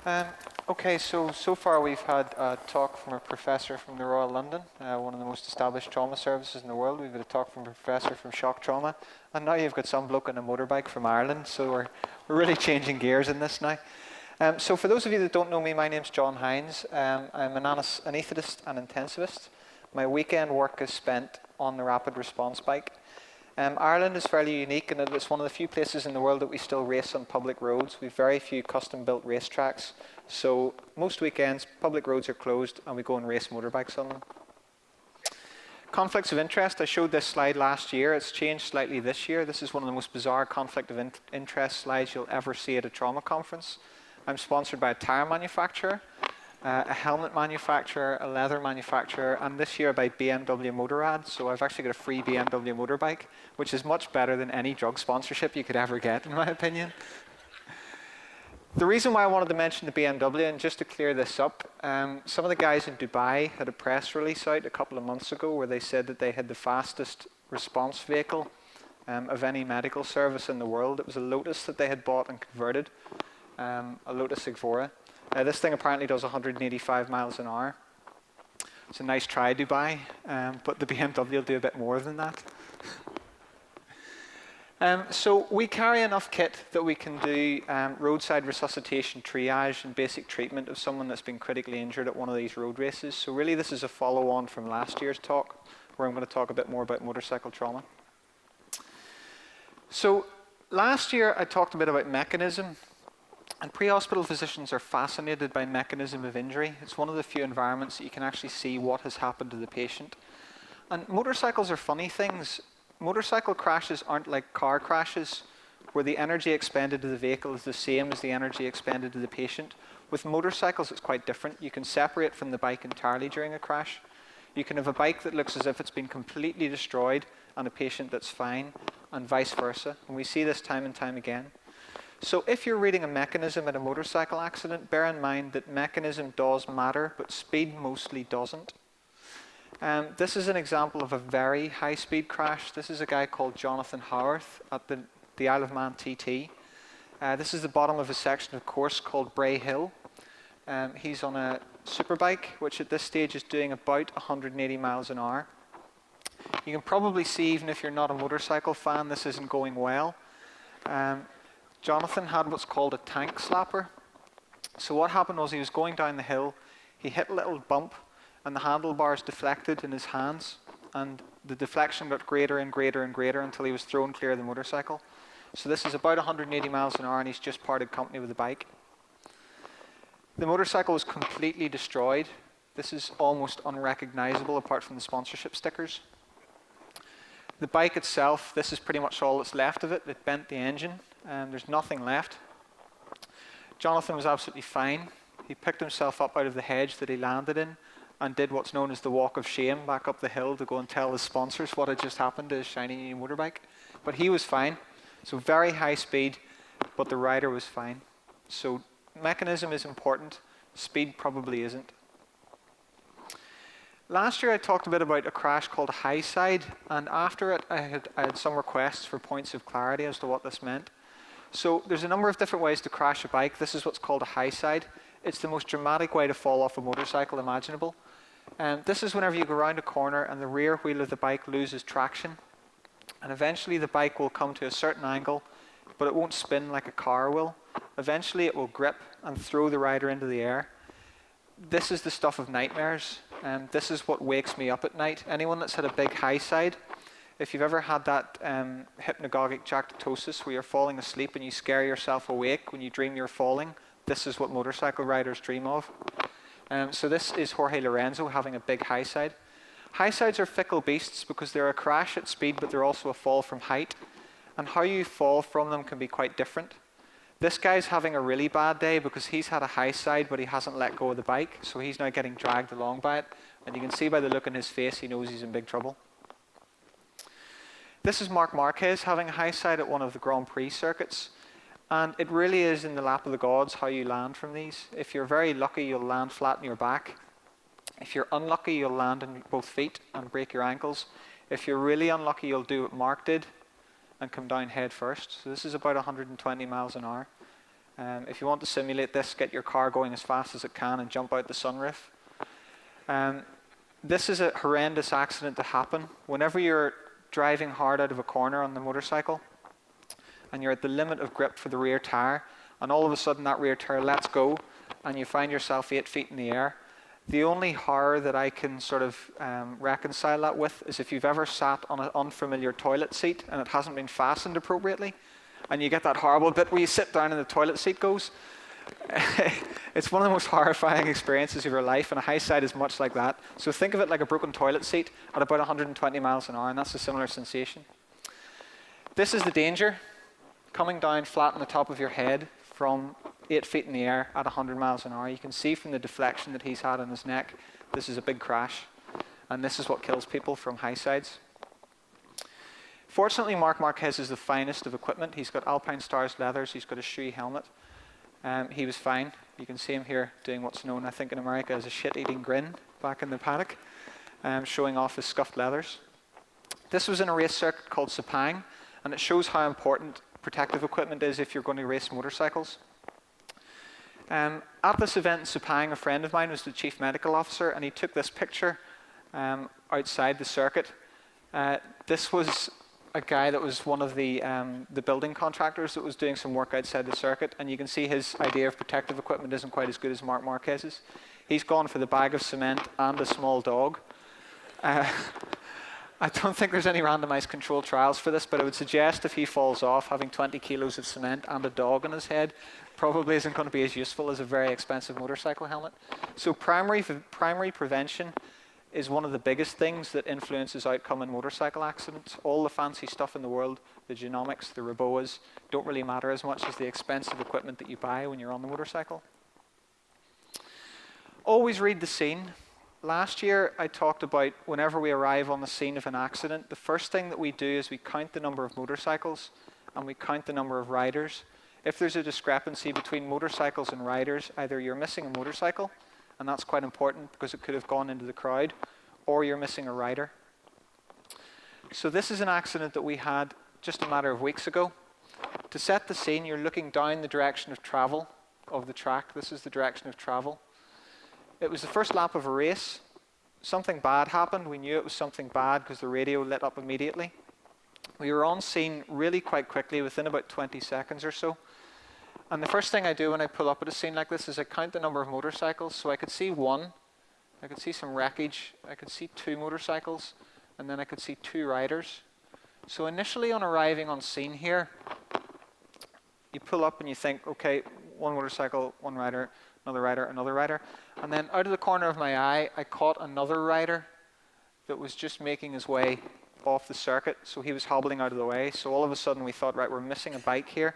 Um, okay, so far we've had a talk from a professor from the Royal London, one of the most established trauma services in the world. We've had a talk from a professor from shock trauma, and now you've got some bloke on a motorbike from Ireland, so we're really changing gears in this now. So for those of you that don't know me, my name's John Hinds. I'm an anaesthetist and intensivist. My weekend work is spent on the rapid response bike. Ireland is fairly unique in that it's one of the few places in the world that we still race on public roads. We've very few custom-built racetracks. So most weekends, public roads are closed and we go and race motorbikes on them. Conflicts of interest, I showed this slide last year. It's changed slightly this year. This is one of the most bizarre conflict of interest slides you'll ever see at a trauma conference. I'm sponsored by a tire manufacturer, a helmet manufacturer, a leather manufacturer, and this year by BMW Motorrad. So I've actually got a free BMW motorbike, which is much better than any drug sponsorship you could ever get, in my opinion. The reason why I wanted to mention the BMW, and just to clear this up, some of the guys in Dubai had a press release out a couple of months ago where they said that they had the fastest response vehicle of any medical service in the world. It was a Lotus that they had bought and converted, a Lotus Igvora. This thing apparently does 185 miles an hour. It's a nice try, Dubai, but the BMW will do a bit more than that. So we carry enough kit that we can do roadside resuscitation triage and basic treatment of someone that's been critically injured at one of these road races. So really this is a follow-on from last year's talk, where I'm going to talk a bit more about motorcycle trauma. So last year I talked a bit about mechanism. And pre-hospital physicians are fascinated by mechanism of injury. It's one of the few environments that you can actually see what has happened to the patient. And motorcycles are funny things. Motorcycle crashes aren't like car crashes, where the energy expended to the vehicle is the same as the energy expended to the patient. With motorcycles, it's quite different. You can separate from the bike entirely during a crash. You can have a bike that looks as if it's been completely destroyed and a patient that's fine, and vice versa. And we see this time and time again. So if you're reading a mechanism in a motorcycle accident, bear in mind that mechanism does matter, but speed mostly doesn't. This is an example of a very high-speed crash. This is a guy called Jonathan Howarth at the Isle of Man TT. This is the bottom of a section of course called Bray Hill. He's on a superbike, which at this stage is doing about 180 miles an hour. You can probably see, even if you're not a motorcycle fan, this isn't going well. Jonathan had what's called a tank slapper. So what happened was he was going down the hill, he hit a little bump, and the handlebars deflected in his hands, and the deflection got greater and greater and greater until he was thrown clear of the motorcycle. So this is about 180 miles an hour, and he's just parted company with the bike. The motorcycle was completely destroyed. This is almost unrecognizable apart from the sponsorship stickers. The bike itself, this is pretty much all that's left of it. It bent the engine. There's nothing left. Jonathan was absolutely fine. He picked himself up out of the hedge that he landed in and did what's known as the walk of shame back up the hill to go and tell his sponsors what had just happened to his shiny new motorbike. But he was fine. So very high speed, but the rider was fine. So mechanism is important. Speed probably isn't. Last year I talked a bit about a crash called a high side, and after it I had some requests for points of clarity as to what this meant. So there's a number of different ways to crash a bike. This is what's called a high side. It's the most dramatic way to fall off a motorcycle imaginable. This is whenever you go around a corner and the rear wheel of the bike loses traction, and eventually the bike will come to a certain angle, but it won't spin like a car will. Eventually it will grip and throw the rider into the air. This is the stuff of nightmares. This is what wakes me up at night. Anyone that's had a big high side, if you've ever had that hypnagogic jactitosis where you're falling asleep and you scare yourself awake when you dream you're falling, this is what motorcycle riders dream of. So this is Jorge Lorenzo having a big high side. High sides are fickle beasts because they're a crash at speed, but they're also a fall from height. And how you fall from them can be quite different. This guy's having a really bad day because he's had a high side, but he hasn't let go of the bike, so he's now getting dragged along by it. And you can see by the look in his face, he knows he's in big trouble. This is Marc Marquez having a high side at one of the Grand Prix circuits. And it really is in the lap of the gods how you land from these. If you're very lucky, you'll land flat on your back. If you're unlucky, you'll land on both feet and break your ankles. If you're really unlucky, you'll do what Mark did and come down head first. So this is about 120 miles an hour. If you want to simulate this, get your car going as fast as it can and jump out the sunroof. This is a horrendous accident to happen. Whenever you're driving hard out of a corner on the motorcycle and you're at the limit of grip for the rear tire, and all of a sudden that rear tire lets go and you find yourself 8 feet in the air, the only horror that I can sort of reconcile that with is if you've ever sat on an unfamiliar toilet seat and it hasn't been fastened appropriately, and you get that horrible bit where you sit down and the toilet seat goes. It's one of the most horrifying experiences of your life, and a high side is much like that. So think of it like a broken toilet seat at about 120 miles an hour, and that's a similar sensation. This is the danger, coming down flat on the top of your head from 8 feet in the air at 100 miles an hour. You can see from the deflection that he's had on his neck, this is a big crash, and this is what kills people from high sides. Fortunately, Marc Marquez is the finest of equipment. He's got Alpine Stars leathers, he's got a Shui helmet. He was fine. You can see him here doing what's known, I think, in America as a shit-eating grin back in the paddock, showing off his scuffed leathers. This was in a race circuit called Sepang, and it shows how important protective equipment is if you're going to race motorcycles. At this event in Sepang, a friend of mine was the chief medical officer, and he took this picture outside the circuit. This was a guy that was one of the building contractors that was doing some work outside the circuit, and you can see his idea of protective equipment isn't quite as good as Marc Marquez's. He's gone for the bag of cement and a small dog. I don't think there's any randomized controlled trials for this, but I would suggest if he falls off, having 20 kilos of cement and a dog on his head probably isn't going to be as useful as a very expensive motorcycle helmet. So primary prevention is one of the biggest things that influences outcome in motorcycle accidents. All the fancy stuff in the world, the genomics, the Roboas, don't really matter as much as the expensive equipment that you buy when you're on the motorcycle. Always read the scene. Last year, I talked about whenever we arrive on the scene of an accident, the first thing that we do is we count the number of motorcycles and we count the number of riders. If there's a discrepancy between motorcycles and riders, either you're missing a motorcycle, and that's quite important because it could have gone into the crowd, or you're missing a rider. So this is an accident that we had just a matter of weeks ago. To set the scene, you're looking down the direction of travel of the track. This is the direction of travel. It was the first lap of a race. Something bad happened. We knew it was something bad because the radio lit up immediately. We were on scene really quite quickly, within about 20 seconds or so. And the first thing I do when I pull up at a scene like this is I count the number of motorcycles. So I could see one, I could see some wreckage, I could see 2 motorcycles, and then I could see 2 riders. So initially on arriving on scene here, you pull up and you think, okay, 1 motorcycle, 1 rider, another rider, another rider. And then out of the corner of my eye, I caught another rider that was just making his way off the circuit. So he was hobbling out of the way. So all of a sudden we thought, right, we're missing a bike here.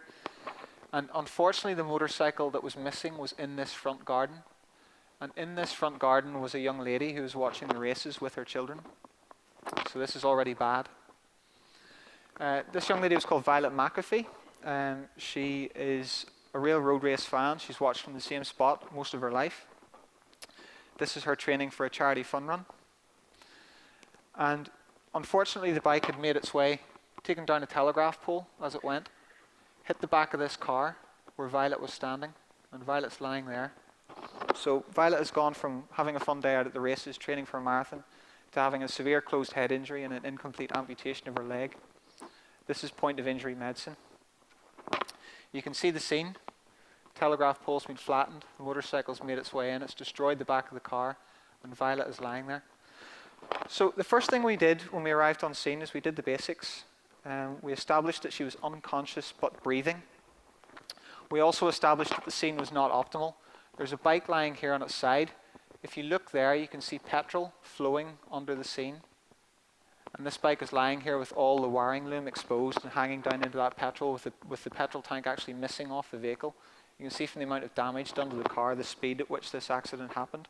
And unfortunately, the motorcycle that was missing was in this front garden. And in this front garden was a young lady who was watching the races with her children. So this is already bad. This young lady was called Violet McAfee. She is a real road race fan. She's watched from the same spot most of her life. This is her training for a charity fun run. And unfortunately, the bike had made its way, taken down a telegraph pole as it went, hit the back of this car where Violet was standing, and Violet's lying there. So Violet has gone from having a fun day out at the races, training for a marathon, to having a severe closed head injury and an incomplete amputation of her leg. This is point of injury medicine. You can see the scene. Telegraph pole's been flattened, the motorcycle's made its way in, it's destroyed the back of the car, and Violet is lying there. So the first thing we did when we arrived on scene is we did the basics. We established that she was unconscious but breathing. We also established that the scene was not optimal. There's a bike lying here on its side. If you look there, you can see petrol flowing under the scene. And this bike is lying here with all the wiring loom exposed and hanging down into that petrol with the petrol tank actually missing off the vehicle. You can see from the amount of damage done to the car, the speed at which this accident happened.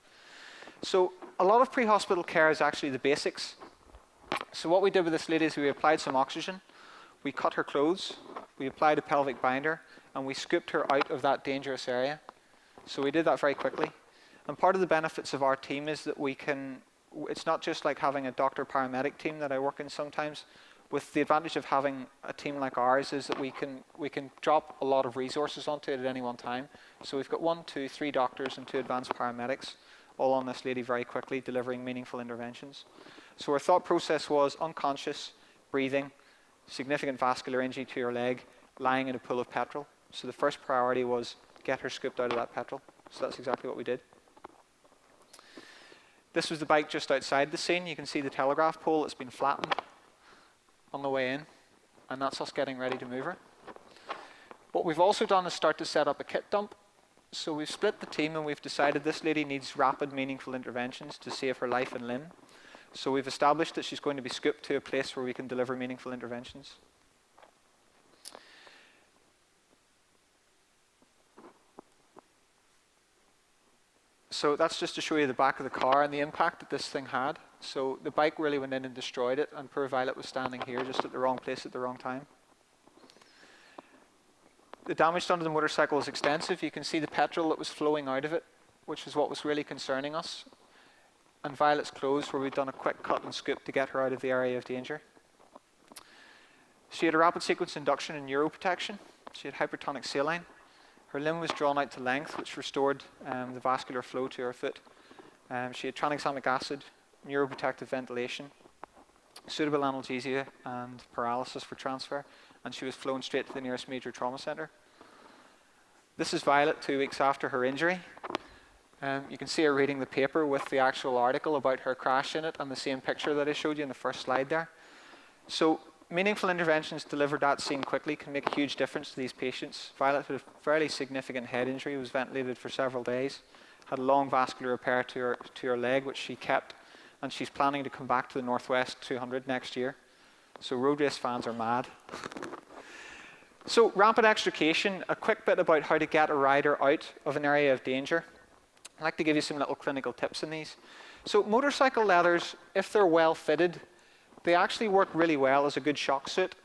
So a lot of pre-hospital care is actually the basics. So what we did with this lady is we applied some oxygen, we cut her clothes, we applied a pelvic binder, and we scooped her out of that dangerous area. So we did that very quickly. And part of the benefits of our team is that we can, it's not just like having a doctor-paramedic team that I work in sometimes. with the advantage of having a team like ours is that we can drop a lot of resources onto it at any one time. So we've got 1, 2, 3 doctors and 2 advanced paramedics all on this lady very quickly, delivering meaningful interventions. So our thought process was unconscious, breathing, significant vascular injury to her leg, lying in a pool of petrol. So the first priority was get her scooped out of that petrol. So that's exactly what we did. This was the bike just outside the scene. You can see the telegraph pole that's been flattened on the way in, and that's us getting ready to move her. What we've also done is start to set up a kit dump. So we've split the team and we've decided this lady needs rapid, meaningful interventions to save her life and limb. So we've established that she's going to be scooped to a place where we can deliver meaningful interventions. So that's just to show you the back of the car and the impact that this thing had. So the bike really went in and destroyed it, and poor Violet was standing here just at the wrong place at the wrong time. The damage done to the motorcycle is extensive. You can see the petrol that was flowing out of it, which is what was really concerning us. And Violet's clothes, where we'd done a quick cut and scoop to get her out of the area of danger. She had a rapid sequence induction in neuroprotection. She had hypertonic saline. Her limb was drawn out to length, which restored the vascular flow to her foot. She had tranexamic acid, neuroprotective ventilation, suitable analgesia, and paralysis for transfer. And she was flown straight to the nearest major trauma center. This is Violet 2 weeks after her injury. You can see her reading the paper with the actual article about her crash in it and the same picture that I showed you in the first slide there. So meaningful interventions delivered at scene quickly can make a huge difference to these patients. Violet had a fairly significant head injury, was ventilated for several days, had a long vascular repair to her leg, which she kept, and she's planning to come back to the Northwest 200 next year. So road race fans are mad. So rapid extrication, a quick bit about how to get a rider out of an area of danger. I'd like to give you some little clinical tips in these. So motorcycle leathers, if they're well fitted, they actually work really well as a good shock suit,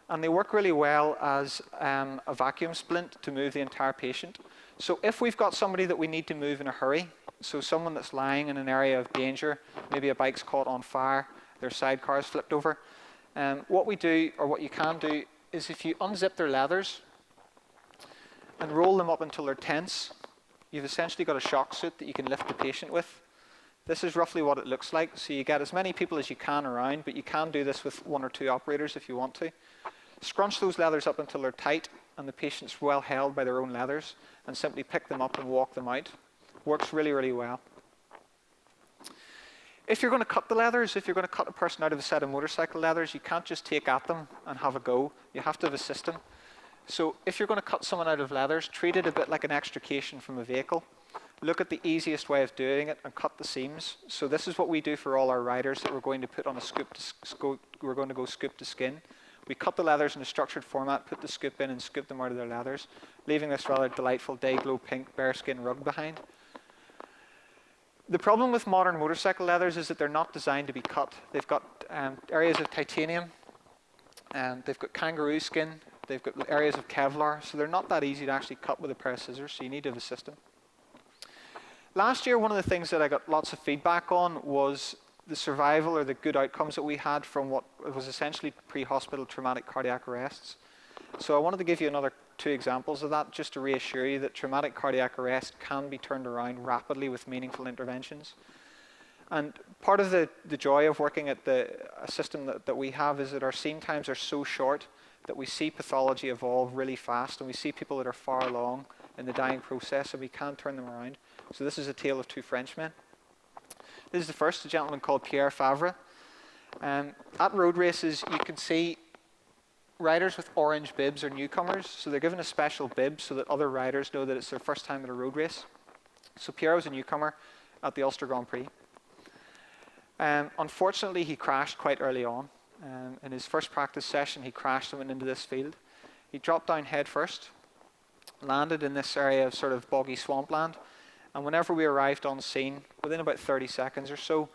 and they work really well as a vacuum splint to move the entire patient. So if we've got somebody that we need to move in a hurry, so someone that's lying in an area of danger, maybe a bike's caught on fire, their sidecar's flipped over, what we do, or what you can do, is if you unzip their leathers and roll them up until they're tense, you've essentially got a shock suit that you can lift the patient with. This is roughly what it looks like. So you get as many people as you can around, but you can do this with 1 or 2 operators if you want to. Scrunch those leathers up until they're tight and the patient's well held by their own leathers, and simply pick them up and walk them out. Works really, really well. If you're going to cut the leathers, if you're going to cut a person out of a set of motorcycle leathers, you can't just take at them and have a go. You have to have a system. So if you're going to cut someone out of leathers, treat it a bit like an extrication from a vehicle. Look at the easiest way of doing it and cut the seams. So this is what we do for all our riders that we're going to put on a scoop to skin. We cut the leathers in a structured format, put the scoop in and scoop them out of their leathers, leaving this rather delightful day-glow pink bearskin rug behind. The problem with modern motorcycle leathers is that they're not designed to be cut. They've got areas of titanium, and they've got kangaroo skin, they've got areas of Kevlar, so they're not that easy to actually cut with a pair of scissors, so you need to have a system. Last year, one of the things that I got lots of feedback on was the survival or the good outcomes that we had from what was essentially pre-hospital traumatic cardiac arrests. So I wanted to give you another 2 examples of that, just to reassure you that traumatic cardiac arrest can be turned around rapidly with meaningful interventions. And part of the joy of working at a system that we have is that our scene times are so short that we see pathology evolve really fast, and we see people that are far along in the dying process, and we can turn them around. So this is a tale of 2 Frenchmen. This is the first, a gentleman called Pierre Favre. At road races, you can see riders with orange bibs are newcomers, so they're given a special bib so that other riders know that it's their first time at a road race. So Pierre was a newcomer at the Ulster Grand Prix. Unfortunately, he crashed quite early on. In his first practice session, he crashed and went into this field. He dropped down head first, landed in this area of sort of boggy swampland, and whenever we arrived on scene, within about 30 seconds or so,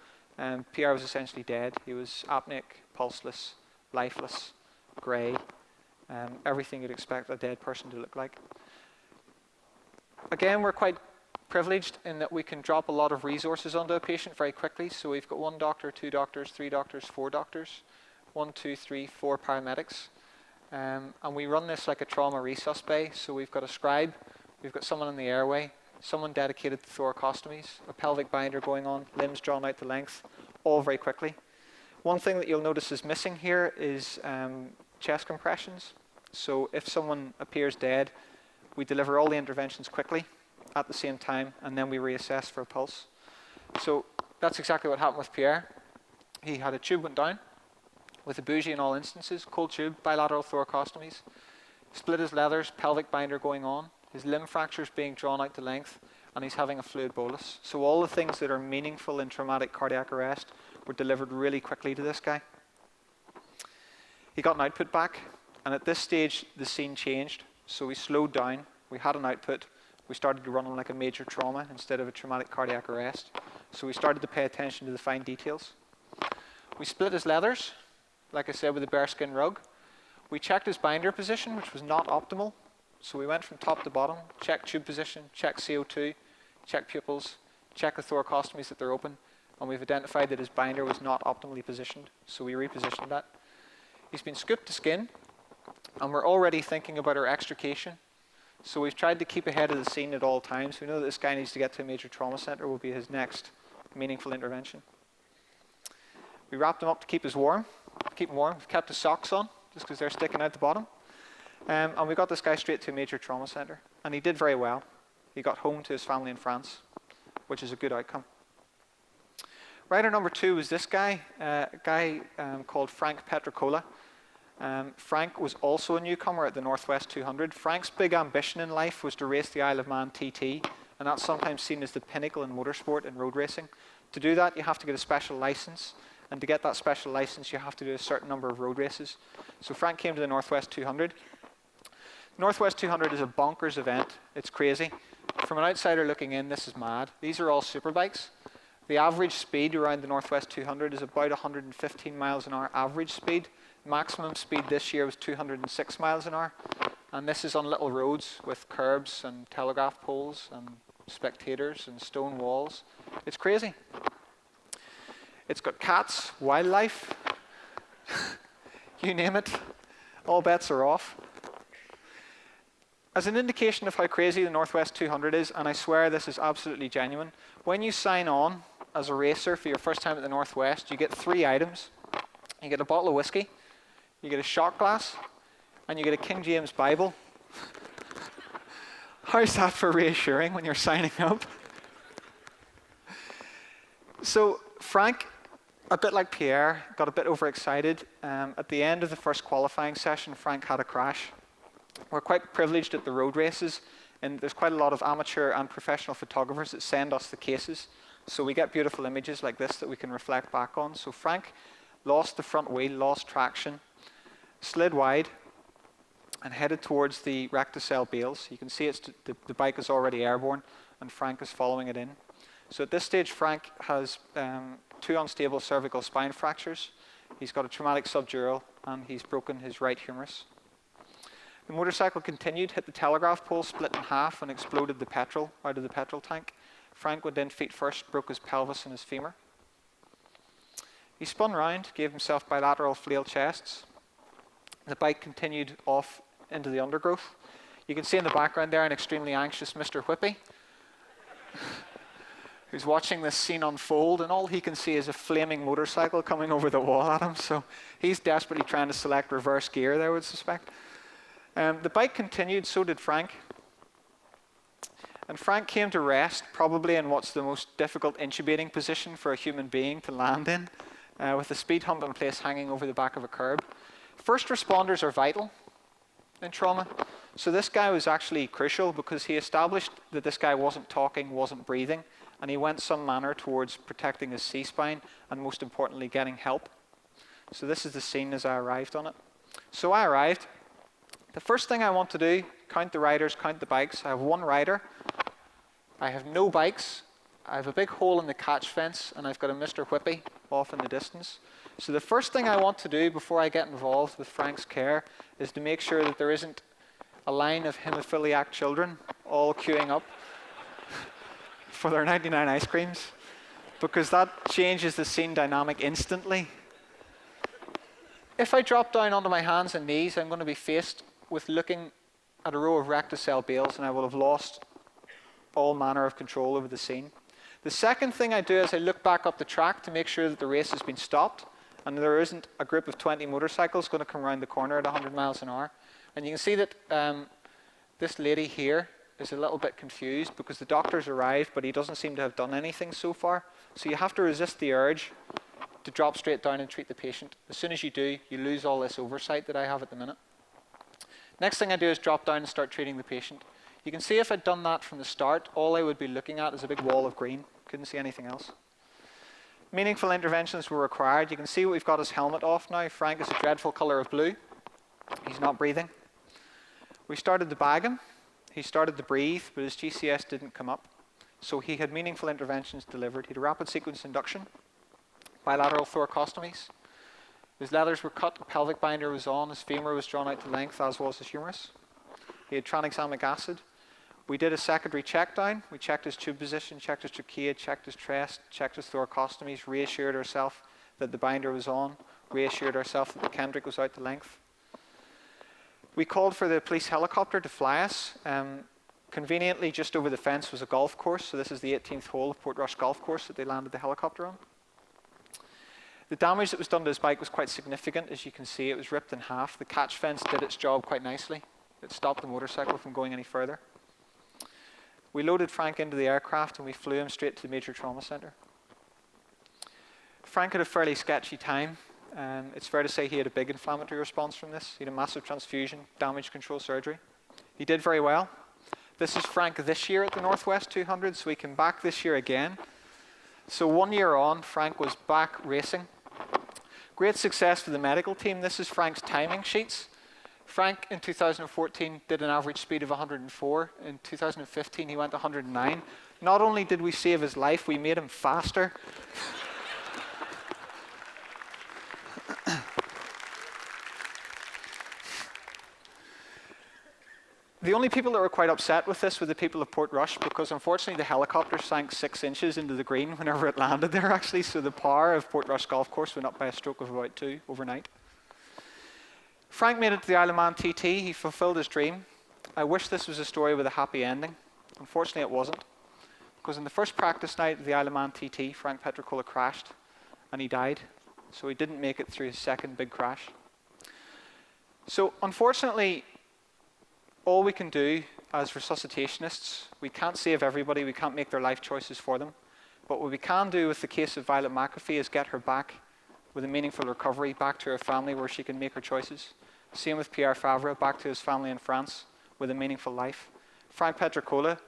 Pierre was essentially dead. He was apneic, pulseless, lifeless, grey, everything you'd expect a dead person to look like. Again, we're quite privileged in that we can drop a lot of resources onto a patient very quickly. So we've got 1 doctor, 2 doctors, 3 doctors, 4 doctors. 1, 2, 3, 4 paramedics. And we run this like a trauma resus bay. So we've got a scribe, we've got someone in the airway, someone dedicated to thoracostomies, a pelvic binder going on, limbs drawn out to length, all very quickly. One thing that you'll notice is missing here is chest compressions. So if someone appears dead, we deliver all the interventions quickly at the same time, and then we reassess for a pulse. So that's exactly what happened with Pierre. He had a tube went down with a bougie in all instances, cold tube, bilateral thoracostomies, split his leathers, pelvic binder going on, his limb fractures being drawn out to length, and he's having a fluid bolus. So all the things that are meaningful in traumatic cardiac arrest were delivered really quickly to this guy. He got an output back, and at this stage, the scene changed. So we slowed down, we had an output, we started to run him like a major trauma instead of a traumatic cardiac arrest. So we started to pay attention to the fine details. We split his leathers, like I said, with a bearskin rug. We checked his binder position, which was not optimal. So we went from top to bottom, checked tube position, checked CO2, checked pupils, checked the thoracostomies that they're open, and we've identified that his binder was not optimally positioned, so we repositioned that. He's been scooped to skin, and we're already thinking about our extrication. So we've tried to keep ahead of the scene at all times. We know that this guy needs to get to a major trauma center, will be his next meaningful intervention. We wrapped him up to keep him warm. We've kept his socks on, just because they're sticking out the bottom. And we got this guy straight to a major trauma center. And he did very well. He got home to his family in France, which is a good outcome. Rider number 2 was this guy, a guy called Frank Petricola. Frank was also a newcomer at the Northwest 200. Frank's big ambition in life was to race the Isle of Man TT, and that's sometimes seen as the pinnacle in motorsport and road racing. To do that, you have to get a special license, and to get that special license, you have to do a certain number of road races. So Frank came to the Northwest 200. Northwest 200 is a bonkers event. It's crazy. From an outsider looking in, this is mad. These are all superbikes. The average speed around the Northwest 200 is about 115 miles an hour average speed. Maximum speed this year was 206 miles an hour. And this is on little roads with curbs and telegraph poles and spectators and stone walls. It's crazy. It's got cats, wildlife, you name it. All bets are off. As an indication of how crazy the Northwest 200 is, and I swear this is absolutely genuine, when you sign on as a racer for your first time at the Northwest, you get 3 items. You get a bottle of whiskey, you get a shot glass, and you get a King James Bible. How's that for reassuring when you're signing up? So Frank, a bit like Pierre, got a bit overexcited. At the end of the first qualifying session, Frank had a crash. We're quite privileged at the road races, and there's quite a lot of amateur and professional photographers that send us the cases. So we get beautiful images like this that we can reflect back on. So Frank lost the front wheel, lost traction, slid wide, and headed towards the rectocell bales. You can see the bike is already airborne, and Frank is following it in. So at this stage, Frank has 2 unstable cervical spine fractures. He's got a traumatic subdural, and he's broken his right humerus. The motorcycle continued, hit the telegraph pole, split in half, and exploded the petrol out of the petrol tank. Frank went in feet first, broke his pelvis and his femur. He spun round, gave himself bilateral flail chests. The bike continued off into the undergrowth. You can see in the background there an extremely anxious Mr. Whippy, who's watching this scene unfold, and all he can see is a flaming motorcycle coming over the wall at him. So he's desperately trying to select reverse gear there, I would suspect. The bike continued, so did Frank. And Frank came to rest, probably in what's the most difficult intubating position for a human being to land in, with the speed hump in place hanging over the back of a curb. First responders are vital in trauma. So this guy was actually crucial because he established that this guy wasn't talking, wasn't breathing, and he went some manner towards protecting his C-spine and most importantly getting help. So this is the scene as I arrived on it. So I arrived. The first thing I want to do, count the riders, count the bikes. I have 1 rider. I have no bikes. I have a big hole in the catch fence, and I've got a Mr. Whippy off in the distance. So the first thing I want to do before I get involved with Frank's care is to make sure that there isn't a line of hemophiliac children all queuing up for their 99 ice creams, because that changes the scene dynamic instantly. If I drop down onto my hands and knees, I'm going to be faced with looking at a row of rectocell bales, and I will have lost all manner of control over the scene. The second thing I do is I look back up the track to make sure that the race has been stopped and there isn't a group of 20 motorcycles going to come around the corner at 100 miles an hour. And you can see that this lady here is a little bit confused because the doctor's arrived, but he doesn't seem to have done anything so far. So you have to resist the urge to drop straight down and treat the patient. As soon as you do, you lose all this oversight that I have at the minute. Next thing I do is drop down and start treating the patient. You can see if I'd done that from the start, all I would be looking at is a big wall of green. Couldn't see anything else. Meaningful interventions were required. You can see we've got his helmet off now. Frank is a dreadful colour of blue. He's not breathing. We started to bag him. He started to breathe, but his GCS didn't come up. So he had meaningful interventions delivered. He had a rapid sequence induction, bilateral thoracostomies. His leathers were cut, a pelvic binder was on, his femur was drawn out to length, as was his humerus. He had tranexamic acid. We did a secondary check down. We checked his tube position, checked his trachea, checked his chest, checked his thoracostomies, reassured ourselves that the binder was on, reassured ourselves that the Kendrick was out to length. We called for the police helicopter to fly us. Conveniently, just over the fence was a golf course, so this is the 18th hole of Portrush Golf Course that they landed the helicopter on. The damage that was done to his bike was quite significant. As you can see, it was ripped in half. The catch fence did its job quite nicely. It stopped the motorcycle from going any further. We loaded Frank into the aircraft and we flew him straight to the major trauma centre. Frank had a fairly sketchy time. It's fair to say he had a big inflammatory response from this. He had a massive transfusion, damage control surgery. He did very well. This is Frank this year at the Northwest 200, so he came back this year again. So 1 year on, Frank was back racing. Great success for the medical team. This is Frank's timing sheets. Frank, in 2014, did an average speed of 104. In 2015, he went 109. Not only did we save his life, we made him faster. The only people that were quite upset with this were the people of Portrush, because unfortunately the helicopter sank 6 inches into the green whenever it landed there, actually, so the power of Portrush Golf Course went up by a stroke of about 2 overnight. Frank made it to the Isle of Man TT. He fulfilled his dream. I wish this was a story with a happy ending. Unfortunately, it wasn't, because in the first practice night of the Isle of Man TT, Frank Petricola crashed, and he died, so he didn't make it through his second big crash. So unfortunately, all we can do as resuscitationists, we can't save everybody, we can't make their life choices for them, but what we can do with the case of Violet McAfee is get her back with a meaningful recovery, back to her family where she can make her choices. Same with Pierre Favre, back to his family in France with a meaningful life. Frank Petricola,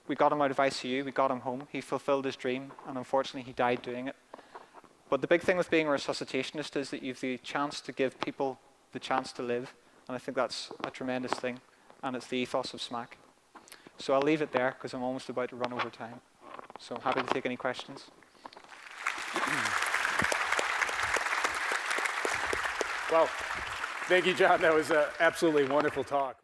we got him out of ICU, we got him home, he fulfilled his dream, and unfortunately he died doing it. But the big thing with being a resuscitationist is that you have the chance to give people the chance to live, and I think that's a tremendous thing, and it's the ethos of SMAC. So I'll leave it there because I'm almost about to run over time. So I'm happy to take any questions. Well, thank you, John. That was an absolutely wonderful talk.